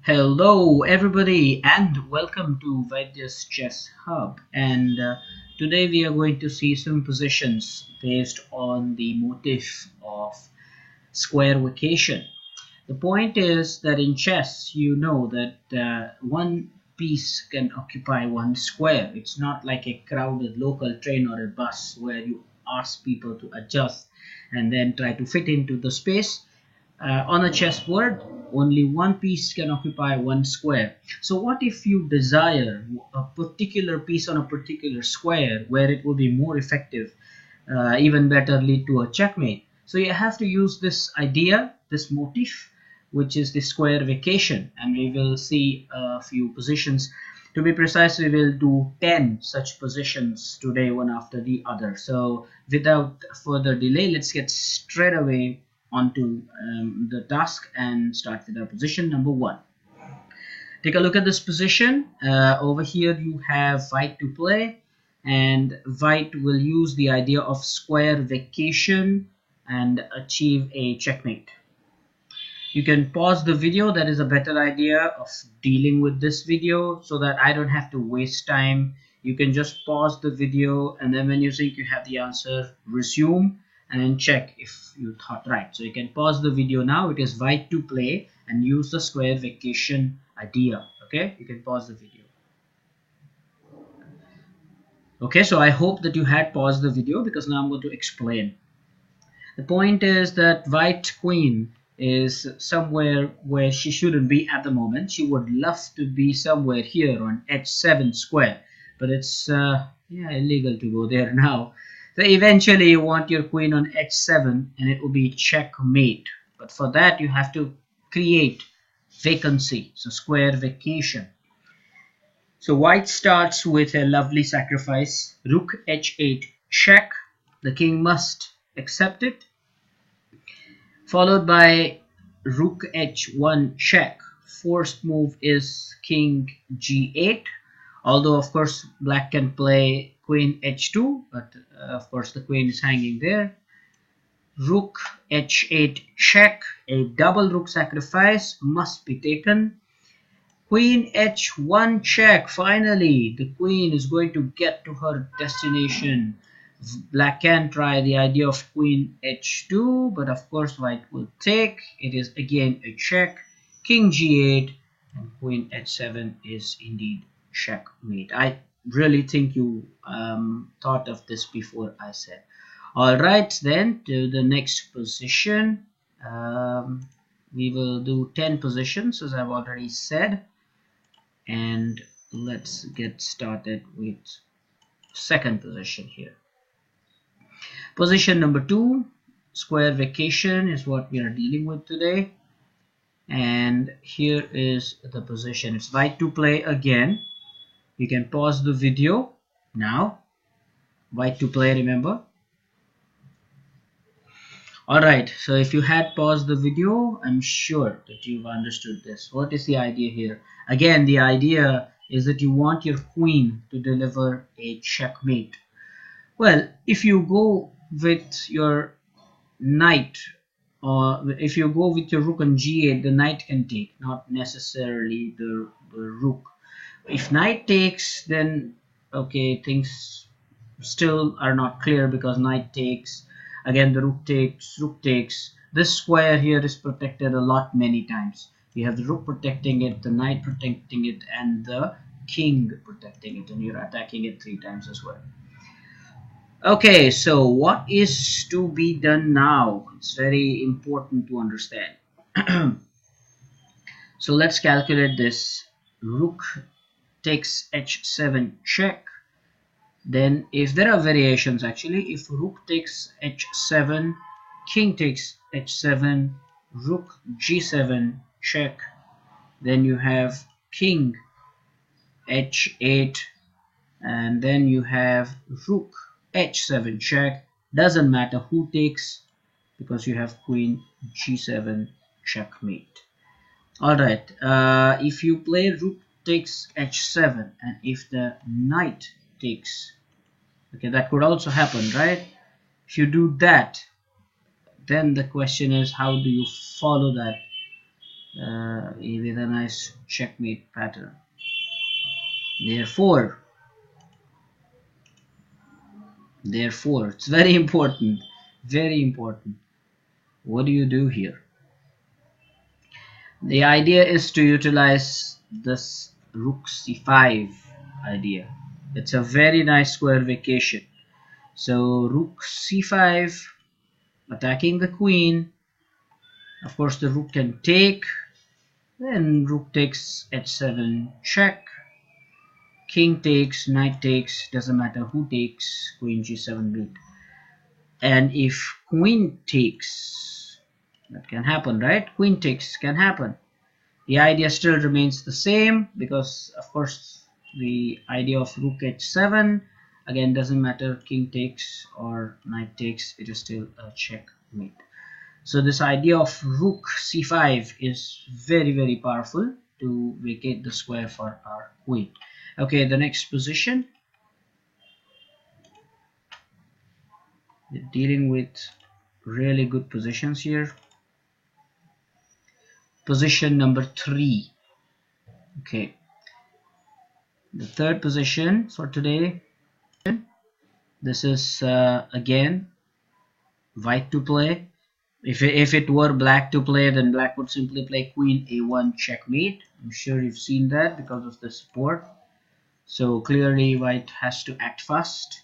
Hello everybody and welcome to Vaidya's Chess Hub, and today we are going to see some positions based on the motif of square vacation. The point is that in chess you know that one piece can occupy one square. It's not like a crowded local train or a bus where you ask people to adjust and then try to fit into the space. On a chessboard, only one piece can occupy one square. So what if you desire a particular piece on a particular square where it will be more effective, even better lead to a checkmate? So you have to use this idea, this motif, which is the square vacation, and we will see a few positions. To be precise, we will do 10 such positions today, one after the other. So without further delay, let's get straight away onto the task and start with our position number 1. Take a look at this position. Over here you have white to play, and white will use the idea of square vacation and achieve a checkmate. You can pause the video. That is a better idea of dealing with this video so that I don't have to waste time. You can just pause the video, and then when you think you have the answer, resume and then check if you thought right. So you can pause the video now. It is white to play and use the square vacation idea. Okay, you can pause the video. Okay, so I hope that you had paused the video because now I'm going to explain. The point is that white queen is somewhere where she shouldn't be at the moment. She would love to be somewhere here on h7 square, but it's illegal to go there now. So eventually you want your queen on h7 and it will be checkmate, but for that you have to create vacancy, so square vacation. So white starts with a lovely sacrifice, rook h8 check. The king must accept it, followed by rook h1 check. First move is king g8, although of course black can play queen h2, but of course the queen is hanging there. Rook h8 check, a double rook sacrifice must be taken. Queen h1 check. Finally the queen is going to get to her destination. Black can try the idea of queen h2, but of course white will take. It is again a check. King g8 and queen h7 is indeed checkmate. I really think you thought of this before I said. Alright, then to the next position. We will do 10 positions as I've already said, and let's get started with second position here. Position number 2, square vacation, is what we are dealing with today. And here is the position. It's white to play again. You can pause the video now. White to play, remember. Alright, so if you had paused the video, I'm sure that you've understood this. What is the idea here? Again, the idea is that you want your queen to deliver a checkmate. Well, if you go with your knight, or if you go with your rook on g8, the knight can take, not necessarily the rook. If knight takes, then okay, things still are not clear because knight takes, again the rook takes. This square here is protected a lot, many times. You have the rook protecting it, the knight protecting it, and the king protecting it, and you're attacking it 3 times as well. Okay, so what is to be done now? It's very important to understand. So let's calculate this. Rook takes h7 check. Then if there are variations, actually, if rook takes h7, king takes h7, rook g7 check, then you have king h8, and then you have rook h7 check. Doesn't matter who takes because you have queen g7 checkmate. Alright, if you play rook takes h7 and if the knight takes, okay, that could also happen, right? If you do that, then the question is, how do you follow that? with a nice checkmate pattern. Therefore, it's very important, very important. What do you do here? The idea is to utilize this rook c5 idea. It's a very nice square vacation. So rook c5 attacking the queen. Of course the rook can take, then rook takes h7 check, king takes, knight takes, doesn't matter who takes, queen g7 mate. And if queen takes, that can happen, right? Queen takes can happen. The idea still remains the same because of course the idea of rook h7 again doesn't matter, king takes or knight takes, it is still a checkmate. So this idea of rook c5 is very, very powerful to vacate the square for our queen. Okay, the next position, we're dealing with really good positions here. Position number 3. Okay, the third position for today, this is again white to play. If it were black to play, then black would simply play queen a1 checkmate. I'm sure you've seen that because of the support. So clearly white has to act fast.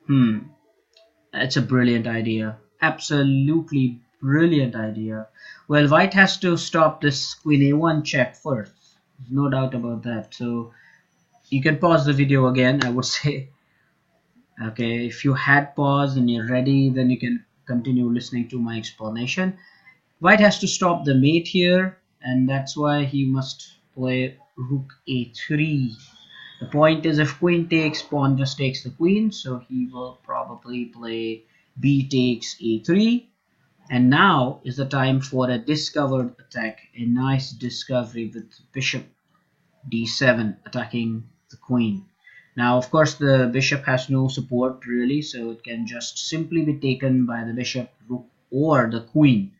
That's a brilliant idea, absolutely brilliant idea. Well, white has to stop this queen a1 check first, there's no doubt about that. So you can pause the video again, I would say. Okay, if you had paused and you're ready, then you can continue listening to my explanation. White has to stop the mate here, and that's why he must play rook a3. The point is, if queen takes, pawn just takes the queen, so he will probably play b takes a3. And now is the time for a discovered attack, a nice discovery with bishop d7 attacking the queen. Now of course the bishop has no support really, so it can just simply be taken by the bishop, rook, or the queen.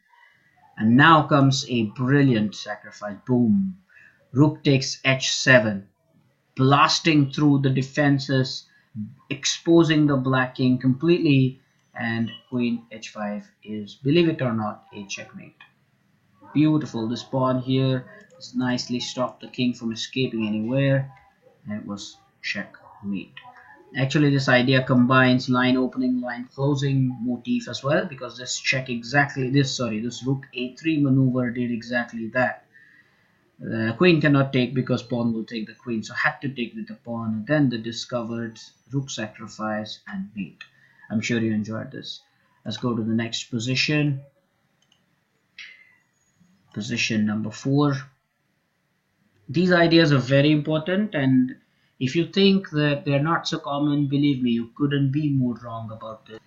And now comes a brilliant sacrifice. Boom, rook takes h7, blasting through the defenses, exposing the black king completely, and queen h5 is, believe it or not, a checkmate. Beautiful. This pawn here has nicely stopped the king from escaping anywhere, and it was checkmate. Actually this idea combines line opening, line closing motif as well, because this rook a3 maneuver did exactly that. The queen cannot take because pawn will take the queen, so had to take with the pawn, and then the discovered rook sacrifice and mate. I'm sure you enjoyed this. Let's go to the next position. Position number 4. These ideas are very important, and if you think that they're not so common, believe me, you couldn't be more wrong about this.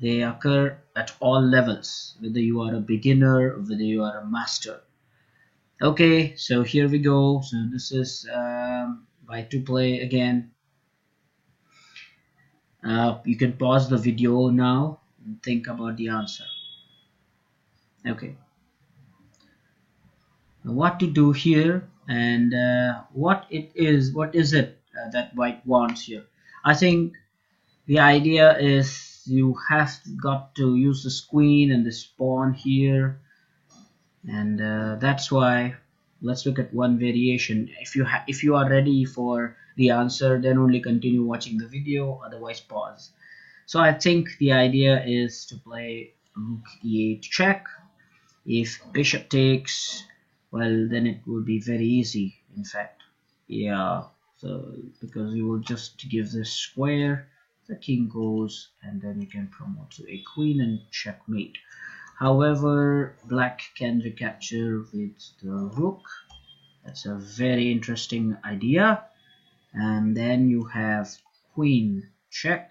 They occur at all levels, whether you are a beginner or whether you are a master. Okay, so here we go. So this is white to play again. You can pause the video now and think about the answer. Okay, what to do here, and what is it that white wants here? I think the idea is you have got to use this queen and this pawn here, and that's why let's look at one variation. If you are ready for the answer, then only continue watching the video, otherwise pause. So I think the idea is to play rook e8 check. If bishop takes, well, then it will be very easy, in fact. Yeah, so because you will just give this square, the king goes, and then you can promote to a queen and checkmate. However, black can recapture with the rook. That's a very interesting idea. And then you have queen check.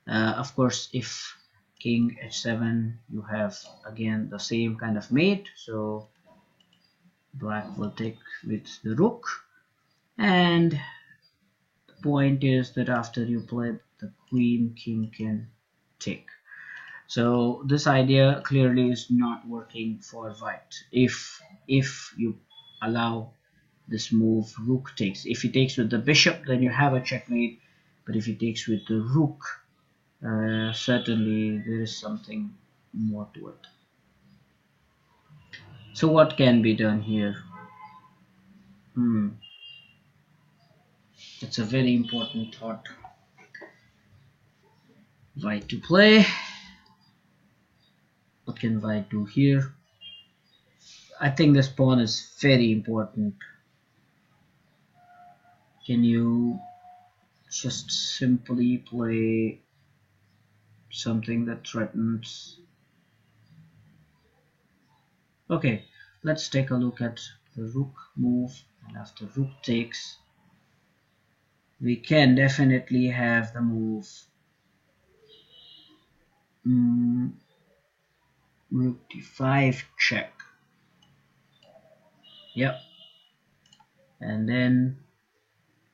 Of course, if king h7, you have again the same kind of mate, so black will take with the rook. And the point is that after you play the queen, king can take. So this idea clearly is not working for white. If you allow this move, rook takes. If he takes with the bishop, then you have a checkmate. But if he takes with the rook, certainly there is something more to it. So what can be done here? It's a very important thought. White to play. What can white do here? I think this pawn is very important. Can you just simply play something that threatens? Okay, let's take a look at the rook move, and after rook takes, we can definitely have the move rook d5 check. Yep. And then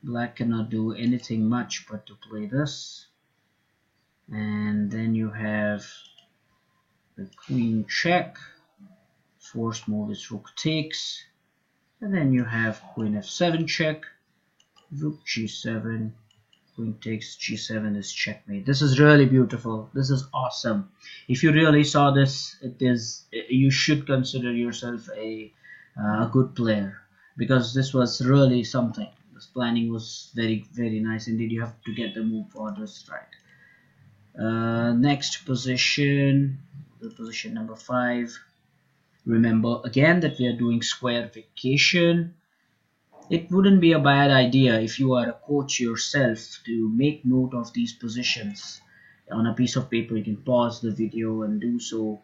black cannot do anything much but to play this. And then you have the queen check. Forced move is rook takes. And then you have queen f7 check. Rook g7. Queen takes g7 is checkmate. This is really beautiful. This is awesome. If you really saw this, you should consider yourself a good player, because this was really something. This planning was very nice indeed. You have to get the move orders right. Next position, the position number 5. Remember again that we are doing squarification. It wouldn't be a bad idea if you are a coach yourself to make note of these positions on a piece of paper. You can pause the video and do so,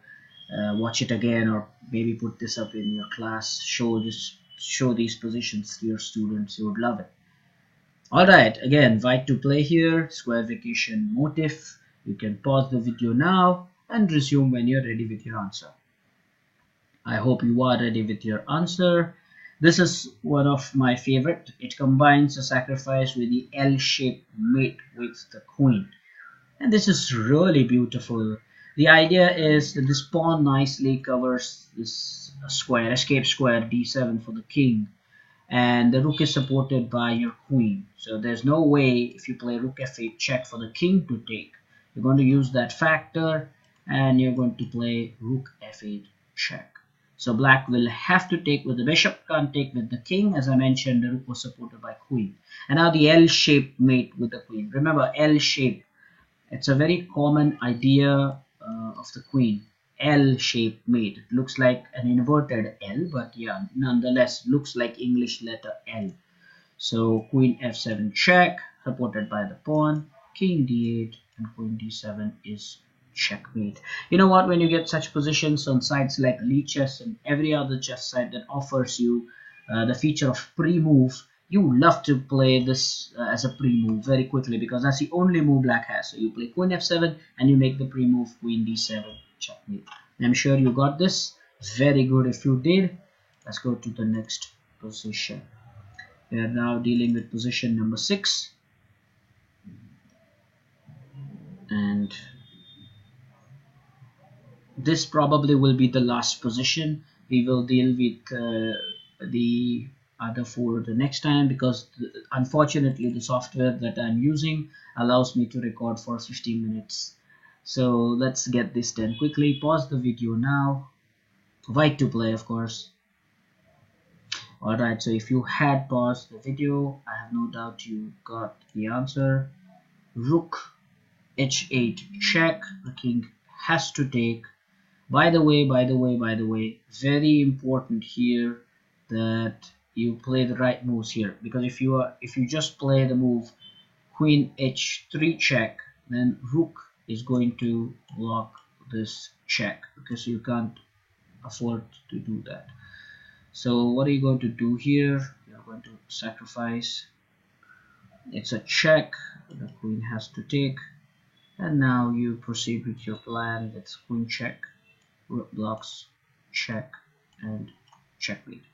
watch it again, or maybe put this up in your class. Show these positions to your students. You would love it. Alright, again, white to play here, squarification motif. You can pause the video now and resume when you're ready with your answer. I hope you are ready with your answer. This is one of my favorite. It combines a sacrifice with the L-shaped mate with the queen. And this is really beautiful. The idea is that this pawn nicely covers this square, escape square d7 for the king. And the rook is supported by your queen. So there's no way if you play rook f8 check for the king to take. You're going to use that factor and you're going to play rook f8 check. So black will have to take with the bishop, can't take with the king. As I mentioned, the rook was supported by queen. And now the L-shaped mate with the queen. Remember, L-shaped. It's a very common idea of the queen. L-shaped mate. It looks like an inverted L, but yeah, nonetheless, looks like English letter L. So queen f7 check, supported by the pawn. King d8 and queen d7 is checkmate. You know what, when you get such positions on sites like Lichess and every other chess site that offers you the feature of pre-move, you love to play this as a pre-move very quickly, because that's the only move black has. So you play queen f7 and you make the pre-move queen d7 checkmate. I'm sure you got this. Very good if you did. Let's go to the next position. We are now dealing with position number 6, and this probably will be the last position. We will deal with the other 4 the next time, because unfortunately the software that I'm using allows me to record for 15 minutes. So let's get this done quickly. Pause the video now. White to play, of course. Alright, so if you had paused the video, I have no doubt you got the answer. Rook h8 check. The king has to take. By the way, very important here that you play the right moves here, because if you just play the move queen h3 check, then rook is going to block this check, because you can't afford to do that. So what are you going to do here? You're going to sacrifice. It's a check. The queen has to take, and now you proceed with your plan. That's queen check, rook blocks, check, and checkmate.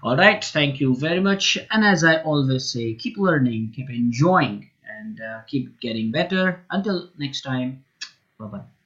Alright, thank you very much, and as I always say, keep learning, keep enjoying, and keep getting better. Until next time, bye bye.